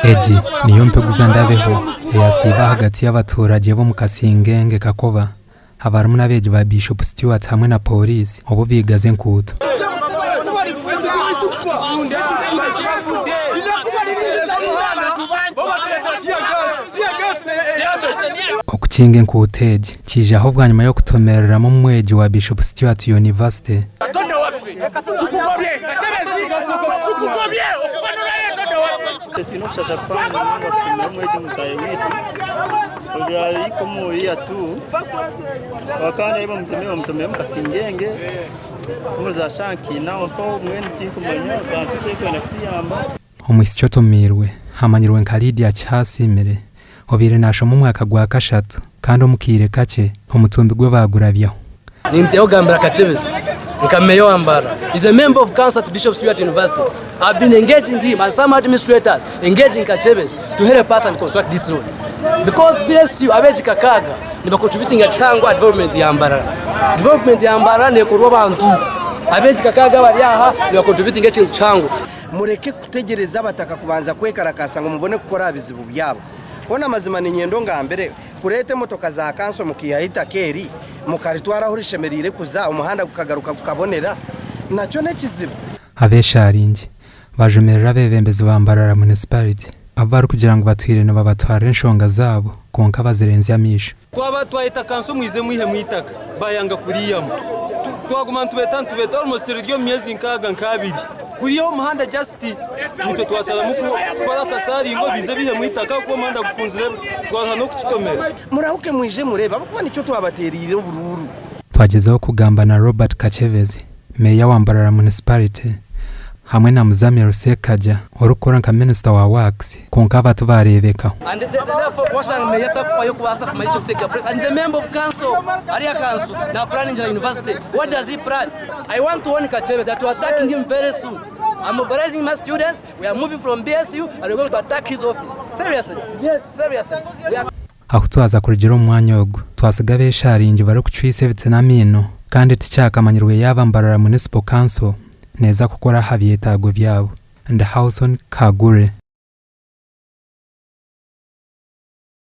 Eji niyo mpeguza ndabeho yasiba hagati y'abaturage bo mu Kasingenge Kakoba habarimo n'abeje ba Bishop Stewart hamwe na police ubu bigaze nkuto okukinge nkuteje kije aho bwanyuma yo kutomerera mu mweji wa Bishop Stewart University omwisyo tomirwe hamanyirwe Nkalidia Kyasimire obire nasho mu mwaka gwa kashatu kandi omukire kake omutumbi gwe bagurabyaho Ninteo Gambara Kachebezo Nkameyo Ambara is a member of council at Bishop Stewart University. I've been engaging him and some administrators engaging Kachebezo to help us and construct this road. Because BSU abeji kakaga niba contributing a changwa development ya Ambara. Development ya Ambara ne kurwa bantu. Abeji kakaga bari aha niba contributing a chango. Mureke kutegereza bataka kubanza kwekarakasa ngo mubone gukora bizibu byabo. Bona mazima ni nyendo ngambere kurete motoka za kanso mukiyahita keri mukaritwara aho rishemerire kuza umuhanda gukagaruka kukabonera nacyo nekizibu abesharingi bajumerera bebembezi bambarara municipality avaru kugira ngo batwirene babatware nshonga zabo konka bazirenze amisho kwaba twahita kanso mwize mwihe mwitaka bayanga kuriyamo twaguma tubeta almost ryo myezi nkaga nkabiri kuriyo muhanda just nito twasala muko kwala kasari ngo bize bihe mwitaka ko muhanda gufunzire twaza no kututomera murahuke mwije mureba kuko nico twabaterire bururu twagezeho kugambana Robert Kachevezi meya wa Mbarara municipality hamwe na Muzamiro Sekaja orukora nka minister wa works konka batu barebeka and therefore washang meya takufayo kubasa kumayicho kuteka press and the member of council area council na planning university what does he plan I want to warn Kachevezi that we are attacking him very soon. I'm mobilizing my students. We are moving from BSU and we're going to attack his office. Seriously? Yes, seriously. Aho twaza kurugera umwanya ogo twasiga besharingi bari kucwise bitsenamino kandi ticyakamanyirwe yaba Mbarara municipal council neza gukora habiyetago byabo and Hauson Kagure